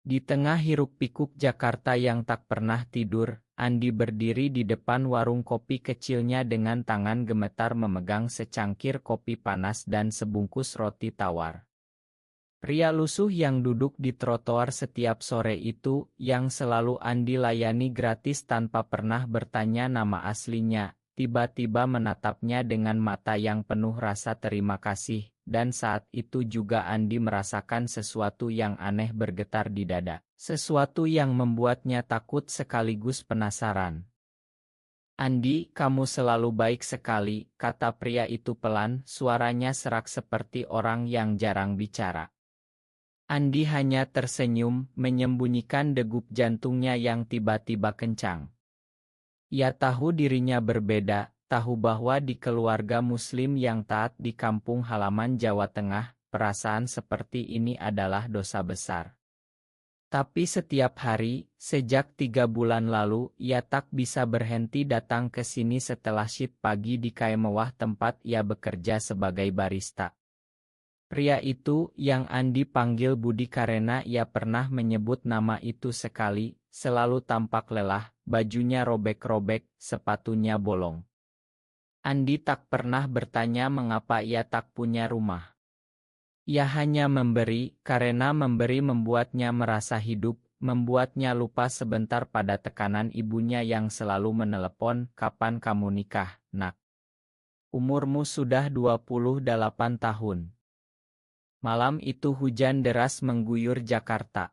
Di tengah hiruk-pikuk Jakarta yang tak pernah tidur, Andi berdiri di depan warung kopi kecilnya dengan tangan gemetar memegang secangkir kopi panas dan sebungkus roti tawar. Pria lusuh yang duduk di trotoar setiap sore itu, yang selalu Andi layani gratis tanpa pernah bertanya nama aslinya, tiba-tiba menatapnya dengan mata yang penuh rasa terima kasih, dan saat itu juga Andi merasakan sesuatu yang aneh bergetar di dada, sesuatu yang membuatnya takut sekaligus penasaran. "Andi, kamu selalu baik sekali," kata pria itu pelan, suaranya serak seperti orang yang jarang bicara. Andi hanya tersenyum, menyembunyikan degup jantungnya yang tiba-tiba kencang. Ia tahu dirinya berbeda, tahu bahwa di keluarga Muslim yang taat di kampung halaman Jawa Tengah, perasaan seperti ini adalah dosa besar. Tapi setiap hari, sejak 3 bulan lalu, ia tak bisa berhenti datang ke sini setelah shift pagi di cafe mewah tempat ia bekerja sebagai barista. Pria itu, yang Andi panggil Budi karena ia pernah menyebut nama itu sekali, selalu tampak lelah, bajunya robek-robek, sepatunya bolong. Andi tak pernah bertanya mengapa ia tak punya rumah. Ia hanya memberi, karena memberi membuatnya merasa hidup, membuatnya lupa sebentar pada tekanan ibunya yang selalu menelepon, "Kapan kamu nikah, nak? Umurmu sudah 28 tahun." Malam itu hujan deras mengguyur Jakarta.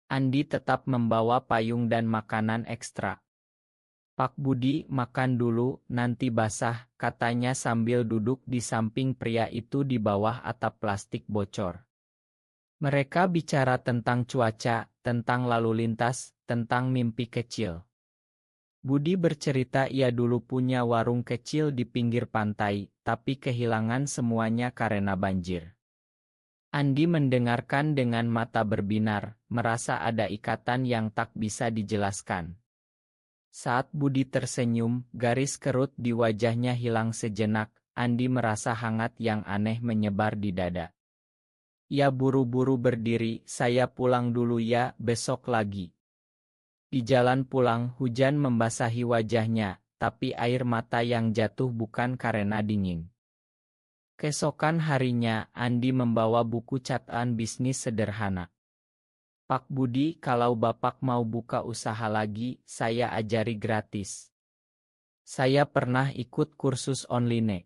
Andi tetap membawa payung dan makanan ekstra. "Pak Budi, makan dulu, nanti basah," katanya sambil duduk di samping pria itu di bawah atap plastik bocor. Mereka bicara tentang cuaca, tentang lalu lintas, tentang mimpi kecil. Budi bercerita ia dulu punya warung kecil di pinggir pantai, tapi kehilangan semuanya karena banjir. Andi mendengarkan dengan mata berbinar, merasa ada ikatan yang tak bisa dijelaskan. Saat Budi tersenyum, garis kerut di wajahnya hilang sejenak, Andi merasa hangat yang aneh menyebar di dada. Ia buru-buru berdiri, "Saya pulang dulu ya, besok lagi." Di jalan pulang, hujan membasahi wajahnya, tapi air mata yang jatuh bukan karena dingin. Keesokan harinya, Andi membawa buku catatan bisnis sederhana. "Pak Budi, kalau Bapak mau buka usaha lagi, saya ajari gratis. Saya pernah ikut kursus online."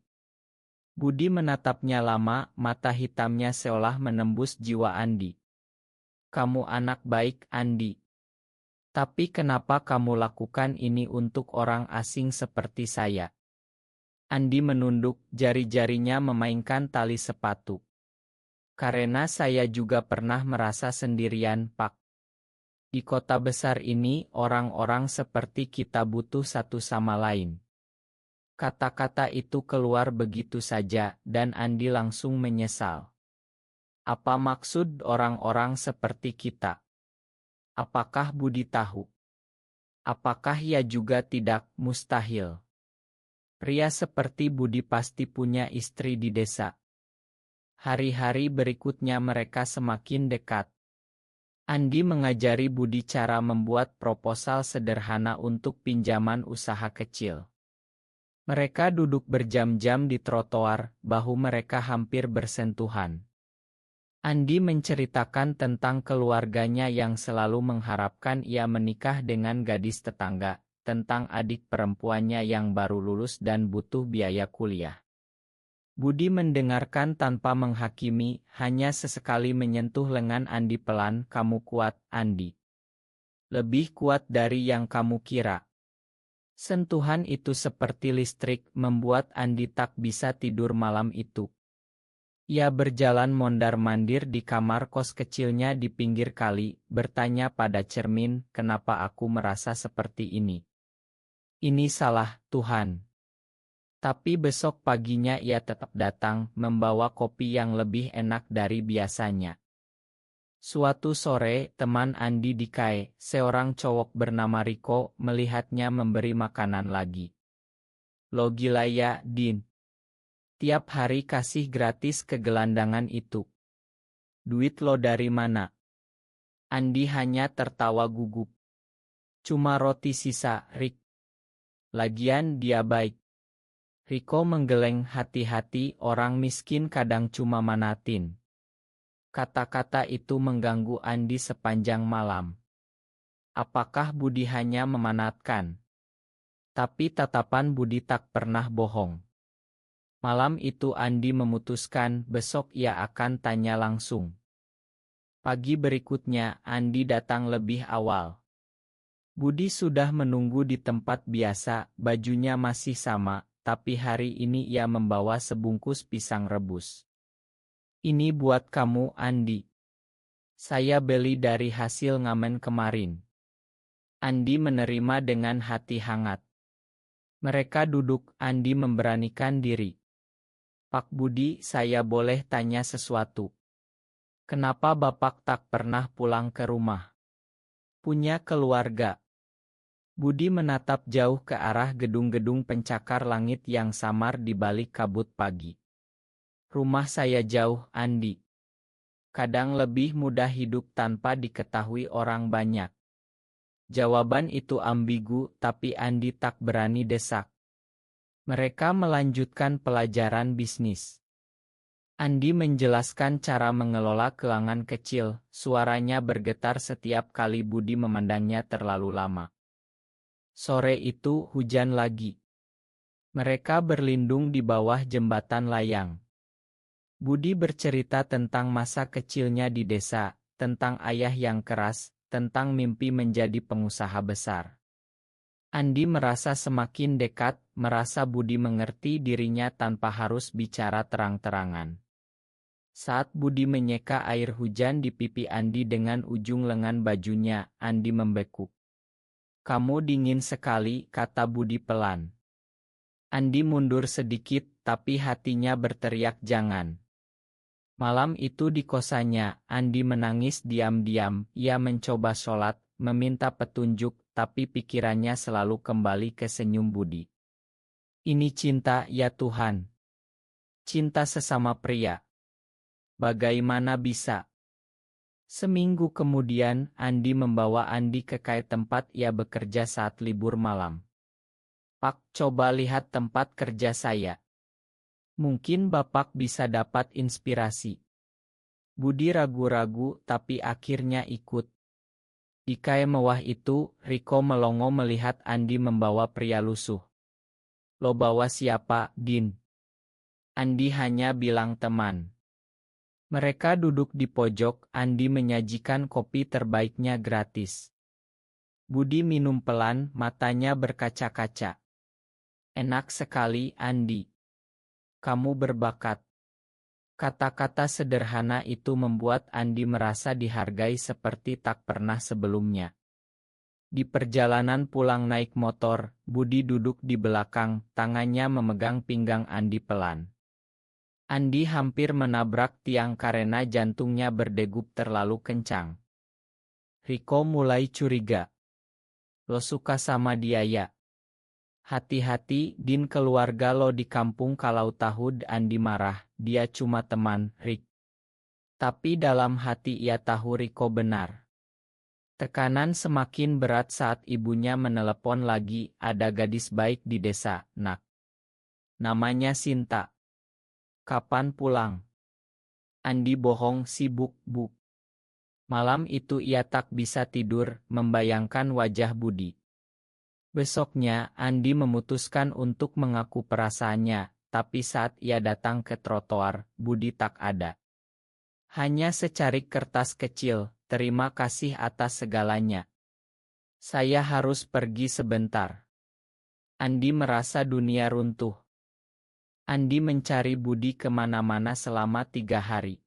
Budi menatapnya lama, mata hitamnya seolah menembus jiwa Andi. "Kamu anak baik, Andi. Tapi kenapa kamu lakukan ini untuk orang asing seperti saya?" Andi menunduk, jari-jarinya memainkan tali sepatu. "Karena saya juga pernah merasa sendirian, Pak. Di kota besar ini, orang-orang seperti kita butuh satu sama lain." Kata-kata itu keluar begitu saja, dan Andi langsung menyesal. Apa maksud orang-orang seperti kita? Apakah Budi tahu? Apakah ia juga tidak? Mustahil. Pria seperti Budi pasti punya istri di desa. Hari-hari berikutnya mereka semakin dekat. Andi mengajari Budi cara membuat proposal sederhana untuk pinjaman usaha kecil. Mereka duduk berjam-jam di trotoar, bahu mereka hampir bersentuhan. Andi menceritakan tentang keluarganya yang selalu mengharapkan ia menikah dengan gadis tetangga, tentang adik perempuannya yang baru lulus dan butuh biaya kuliah. Budi mendengarkan tanpa menghakimi, hanya sesekali menyentuh lengan Andi pelan. "Kamu kuat, Andi. Lebih kuat dari yang kamu kira." Sentuhan itu seperti listrik, membuat Andi tak bisa tidur malam itu. Ia berjalan mondar-mandir di kamar kos kecilnya di pinggir kali, bertanya pada cermin, "Kenapa aku merasa seperti ini? Ini salah, Tuhan." Tapi besok paginya ia tetap datang, membawa kopi yang lebih enak dari biasanya. Suatu sore, teman Andi di cafe, seorang cowok bernama Riko, melihatnya memberi makanan lagi. "Lo gila ya, Din? Tiap hari kasih gratis ke gelandangan itu. Duit lo dari mana?" Andi hanya tertawa gugup. Cuma roti sisa, Rick. Lagian dia baik. Riko menggeleng, hati-hati, orang miskin kadang cuma manatin. Kata-kata itu mengganggu Andi sepanjang malam. Apakah Budi hanya memanatkan? Tapi tatapan Budi tak pernah bohong. Malam itu Andi memutuskan besok ia akan tanya langsung. Pagi berikutnya Andi datang lebih awal. Budi sudah menunggu di tempat biasa, bajunya masih sama, tapi hari ini ia membawa sebungkus pisang rebus. Ini buat kamu, Andi. Saya beli dari hasil ngamen kemarin. Andi menerima dengan hati hangat. Mereka duduk, Andi memberanikan diri. Pak Budi, saya boleh tanya sesuatu? Kenapa Bapak tak pernah pulang ke rumah? Punya keluarga? Budi menatap jauh ke arah gedung-gedung pencakar langit yang samar di balik kabut pagi. Rumah saya jauh, Andi. Kadang lebih mudah hidup tanpa diketahui orang banyak. Jawaban itu ambigu, tapi Andi tak berani desak. Mereka melanjutkan pelajaran bisnis. Andi menjelaskan cara mengelola keuangan kecil, suaranya bergetar setiap kali Budi memandangnya terlalu lama. Sore itu hujan lagi. Mereka berlindung di bawah jembatan layang. Budi bercerita tentang masa kecilnya di desa, tentang ayah yang keras, tentang mimpi menjadi pengusaha besar. Andi merasa semakin dekat, merasa Budi mengerti dirinya tanpa harus bicara terang-terangan. Saat Budi menyeka air hujan di pipi Andi dengan ujung lengan bajunya, Andi membekuk. Kamu dingin sekali, kata Budi pelan. Andi mundur sedikit, tapi hatinya berteriak jangan. Malam itu di kosannya, Andi menangis diam-diam, ia mencoba sholat, meminta petunjuk, tapi pikirannya selalu kembali ke senyum Budi. Ini cinta, ya Tuhan. Cinta sesama pria. Bagaimana bisa? Seminggu kemudian, Andi membawa Andi ke tempat ia bekerja saat libur malam. Pak, coba lihat tempat kerja saya. Mungkin Bapak bisa dapat inspirasi. Budi ragu-ragu, tapi akhirnya ikut. Di mewah itu, Riko melongo melihat Andi membawa pria lusuh. Lo bawa siapa, Din? Andi hanya bilang teman. Mereka duduk di pojok, Andi menyajikan kopi terbaiknya gratis. Budi minum pelan, matanya berkaca-kaca. Enak sekali, Andi. Kamu berbakat. Kata-kata sederhana itu membuat Andi merasa dihargai seperti tak pernah sebelumnya. Di perjalanan pulang naik motor, Budi duduk di belakang, tangannya memegang pinggang Andi pelan. Andi hampir menabrak tiang karena jantungnya berdegup terlalu kencang. Riko mulai curiga. Lo suka sama dia ya? Hati-hati, Din, keluarga lo di kampung kalau tahu Andi marah, dia cuma teman, Rik. Tapi dalam hati ia tahu Riko benar. Tekanan semakin berat saat ibunya menelepon lagi, ada gadis baik di desa, nak. Namanya Sinta. Kapan pulang? Andi bohong, sibuk, Bu. Malam itu ia tak bisa tidur, membayangkan wajah Budi. Besoknya, Andi memutuskan untuk mengaku perasaannya, tapi saat ia datang ke trotoar, Budi tak ada. Hanya secarik kertas kecil, terima kasih atas segalanya. Saya harus pergi sebentar. Andi merasa dunia runtuh. Andi mencari Budi kemana-mana selama 3 hari.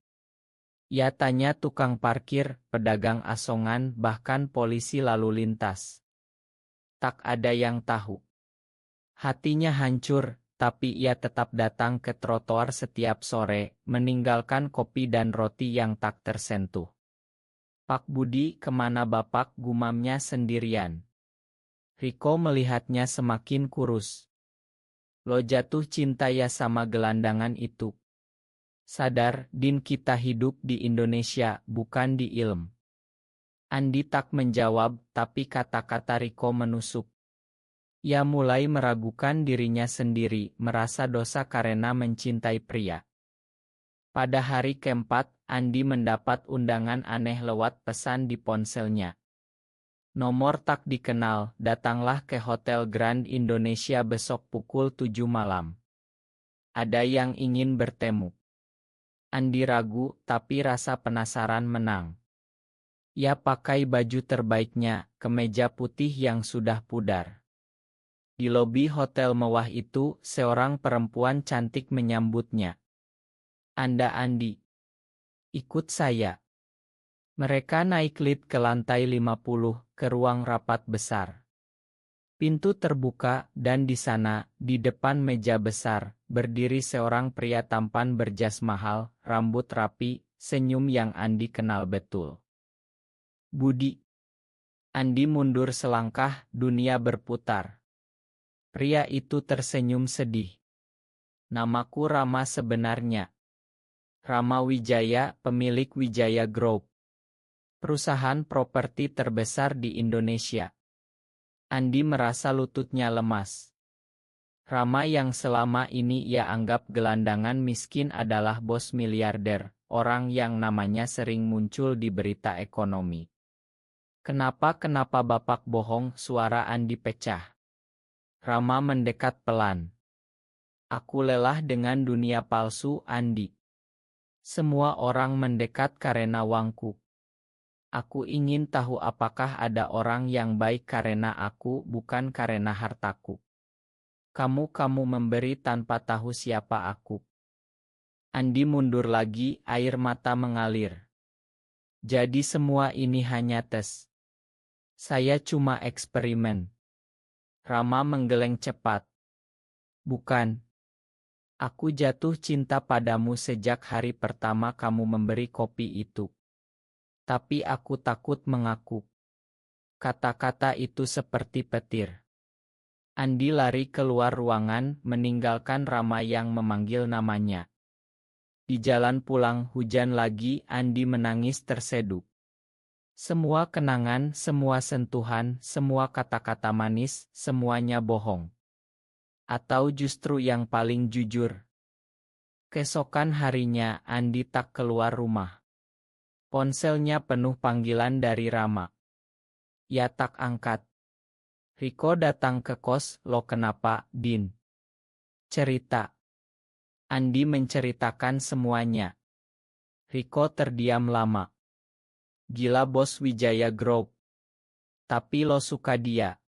Ia tanya tukang parkir, pedagang asongan, bahkan polisi lalu lintas. Tak ada yang tahu. Hatinya hancur, tapi ia tetap datang ke trotoar setiap sore, meninggalkan kopi dan roti yang tak tersentuh. Pak Budi, kemana Bapak, gumamnya sendirian. Riko melihatnya semakin kurus. Lo jatuh cinta ya sama gelandangan itu. Sadar, Din, kita hidup di Indonesia, bukan di Ilm. Andi tak menjawab, tapi kata-kata Riko menusuk. Ia mulai meragukan dirinya sendiri, merasa dosa karena mencintai pria. Pada hari keempat, Andi mendapat undangan aneh lewat pesan di ponselnya. Nomor tak dikenal, datanglah ke Hotel Grand Indonesia besok pukul 7 malam. Ada yang ingin bertemu. Andi ragu, tapi rasa penasaran menang. Ia pakai baju terbaiknya, kemeja putih yang sudah pudar. Di lobi hotel mewah itu, seorang perempuan cantik menyambutnya. Anda Andi. Ikut saya. Mereka naik lift ke lantai 50, ke ruang rapat besar. Pintu terbuka, dan di sana, di depan meja besar, berdiri seorang pria tampan berjas mahal, rambut rapi, senyum yang Andi kenal betul. Budi. Andi mundur selangkah, dunia berputar. Pria itu tersenyum sedih. Namaku Rama sebenarnya. Rama Wijaya, pemilik Wijaya Group. Perusahaan properti terbesar di Indonesia. Andi merasa lututnya lemas. Rama yang selama ini ia anggap gelandangan miskin adalah bos miliarder, orang yang namanya sering muncul di berita ekonomi. Kenapa Bapak bohong? Suara Andi pecah. Rama mendekat pelan. Aku lelah dengan dunia palsu, Andi. Semua orang mendekat karena uangku. Aku ingin tahu apakah ada orang yang baik karena aku, bukan karena hartaku. Kamu memberi tanpa tahu siapa aku. Andi mundur lagi, air mata mengalir. Jadi semua ini hanya tes. Saya cuma eksperimen. Rama menggeleng cepat. Bukan. Aku jatuh cinta padamu sejak hari pertama kamu memberi kopi itu. Tapi aku takut mengaku. Kata-kata itu seperti petir. Andi lari keluar ruangan, meninggalkan Rama yang memanggil namanya. Di jalan pulang hujan lagi, Andi menangis terseduh. Semua kenangan, semua sentuhan, semua kata-kata manis, semuanya bohong. Atau justru yang paling jujur. Keesokan harinya, Andi tak keluar rumah. Ponselnya penuh panggilan dari Rama. Ia tak angkat. Riko datang ke kos, lo kenapa, Din? Cerita. Andi menceritakan semuanya. Riko terdiam lama. Gila bos Wijaya Group. Tapi lo suka dia.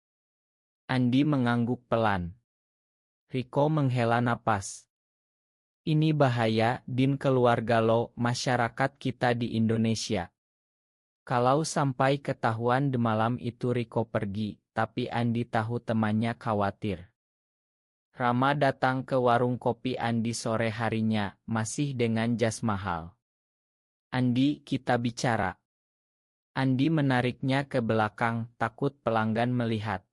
Andi mengangguk pelan. Riko menghela napas. Ini bahaya, Din, keluarga lo, masyarakat kita di Indonesia. Kalau sampai ketahuan di malam itu Riko pergi, tapi Andi tahu temannya khawatir. Rama datang ke warung kopi Andi sore harinya, masih dengan jas mahal. Andi, kita bicara. Andi menariknya ke belakang, takut pelanggan melihat.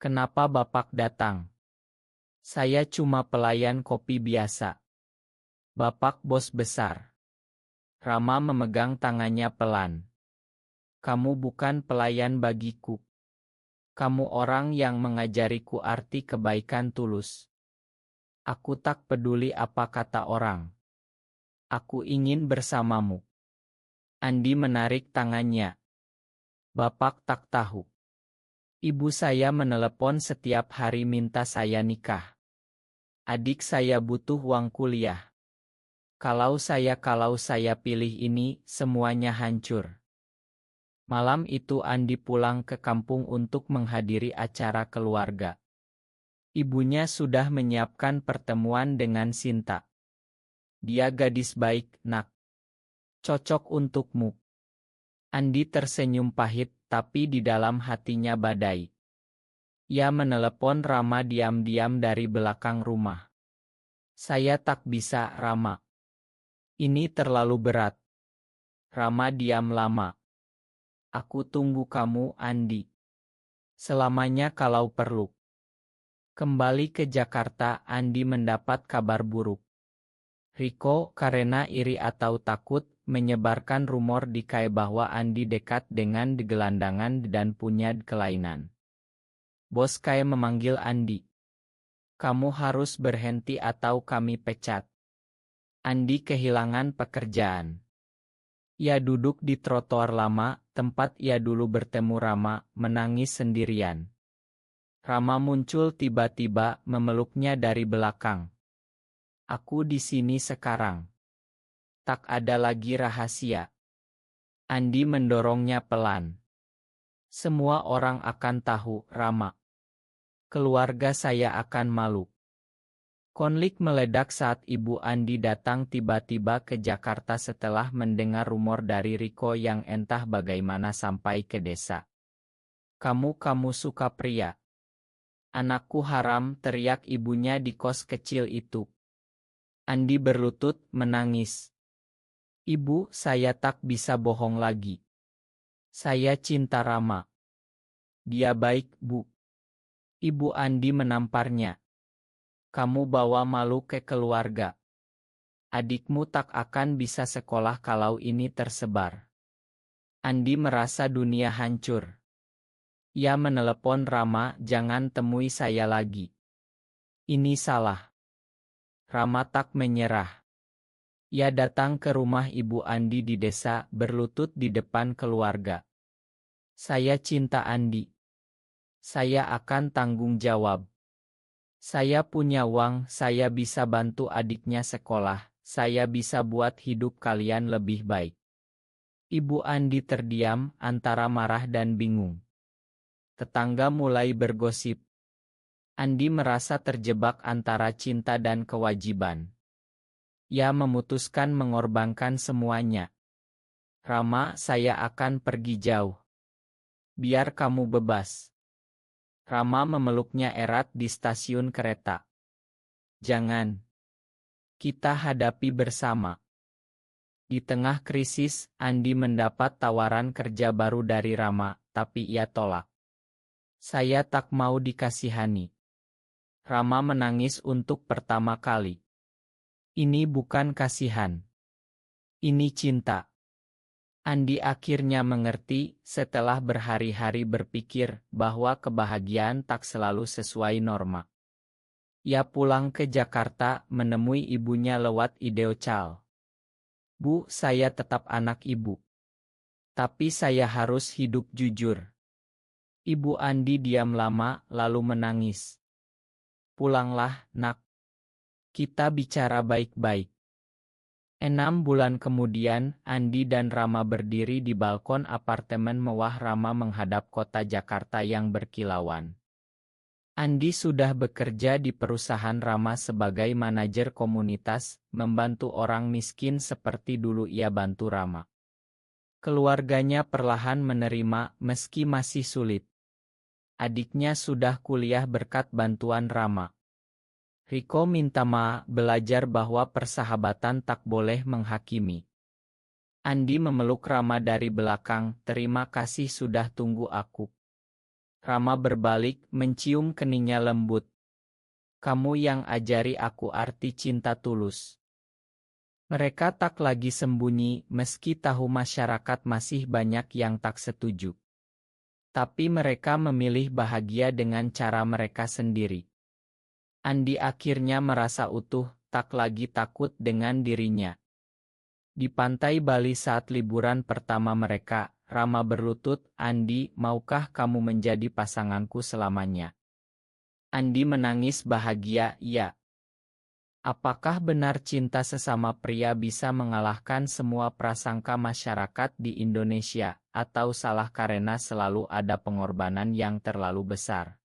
Kenapa Bapak datang? Saya cuma pelayan kopi biasa. Bapak bos besar. Rama memegang tangannya pelan. Kamu bukan pelayan bagiku. Kamu orang yang mengajariku arti kebaikan tulus. Aku tak peduli apa kata orang. Aku ingin bersamamu. Andi menarik tangannya. Bapak tak tahu. Ibu saya menelepon setiap hari minta saya nikah. Adik saya butuh uang kuliah. Kalau saya pilih ini, semuanya hancur. Malam itu Andi pulang ke kampung untuk menghadiri acara keluarga. Ibunya sudah menyiapkan pertemuan dengan Sinta. Dia gadis baik, nak. Cocok untukmu. Andi tersenyum pahit, tapi di dalam hatinya badai. Ia menelepon Rama diam-diam dari belakang rumah. Saya tak bisa, Rama. Ini terlalu berat. Rama diam lama. Aku tunggu kamu, Andi. Selamanya kalau perlu. Kembali ke Jakarta, Andi mendapat kabar buruk. Riko, karena iri atau takut, menyebarkan rumor di Kai bahwa Andi dekat dengan gelandangan dan punya kelainan. Bos Kai memanggil Andi. Kamu harus berhenti atau kami pecat. Andi kehilangan pekerjaan. Ia duduk di trotoar lama, tempat ia dulu bertemu Rama, menangis sendirian. Rama muncul tiba-tiba, memeluknya dari belakang. Aku di sini sekarang. Tak ada lagi rahasia. Andi mendorongnya pelan. Semua orang akan tahu, Rama. Keluarga saya akan malu. Konflik meledak saat Ibu Andi datang tiba-tiba ke Jakarta setelah mendengar rumor dari Riko yang entah bagaimana sampai ke desa. Kamu suka pria. Anakku haram, teriak ibunya di kos kecil itu. Andi berlutut, menangis. Ibu, saya tak bisa bohong lagi. Saya cinta Rama. Dia baik, Bu. Ibu Andi menamparnya. Kamu bawa malu ke keluarga. Adikmu tak akan bisa sekolah kalau ini tersebar. Andi merasa dunia hancur. Ia menelepon Rama, jangan temui saya lagi. Ini salah. Rama tak menyerah. Ia datang ke rumah Ibu Andi di desa, berlutut di depan keluarga. Saya cinta Andi. Saya akan tanggung jawab. Saya punya uang, saya bisa bantu adiknya sekolah, saya bisa buat hidup kalian lebih baik. Ibu Andi terdiam, antara marah dan bingung. Tetangga mulai bergosip. Andi merasa terjebak antara cinta dan kewajiban. Ia memutuskan mengorbankan semuanya. Rama, saya akan pergi jauh. Biar kamu bebas. Rama memeluknya erat di stasiun kereta. Jangan. Kita hadapi bersama. Di tengah krisis, Andi mendapat tawaran kerja baru dari Rama, tapi ia tolak. Saya tak mau dikasihani. Rama menangis untuk pertama kali. Ini bukan kasihan. Ini cinta. Andi akhirnya mengerti setelah berhari-hari berpikir bahwa kebahagiaan tak selalu sesuai norma. Ia pulang ke Jakarta menemui ibunya lewat video call. Bu, saya tetap anak ibu. Tapi saya harus hidup jujur. Ibu Andi diam lama lalu menangis. Pulanglah, nak. Kita bicara baik-baik. 6 bulan kemudian, Andi dan Rama berdiri di balkon apartemen mewah Rama menghadap kota Jakarta yang berkilauan. Andi sudah bekerja di perusahaan Rama sebagai manajer komunitas, membantu orang miskin seperti dulu ia bantu Rama. Keluarganya perlahan menerima meski masih sulit. Adiknya sudah kuliah berkat bantuan Rama. Riko minta belajar bahwa persahabatan tak boleh menghakimi. Andi memeluk Rama dari belakang, terima kasih sudah tunggu aku. Rama berbalik, mencium keningnya lembut. Kamu yang ajari aku arti cinta tulus. Mereka tak lagi sembunyi, meski tahu masyarakat masih banyak yang tak setuju. Tapi mereka memilih bahagia dengan cara mereka sendiri. Andi akhirnya merasa utuh, tak lagi takut dengan dirinya. Di pantai Bali saat liburan pertama mereka, Rama berlutut, Andi, maukah kamu menjadi pasanganku selamanya? Andi menangis bahagia, iya. Apakah benar cinta sesama pria bisa mengalahkan semua prasangka masyarakat di Indonesia, atau salah karena selalu ada pengorbanan yang terlalu besar?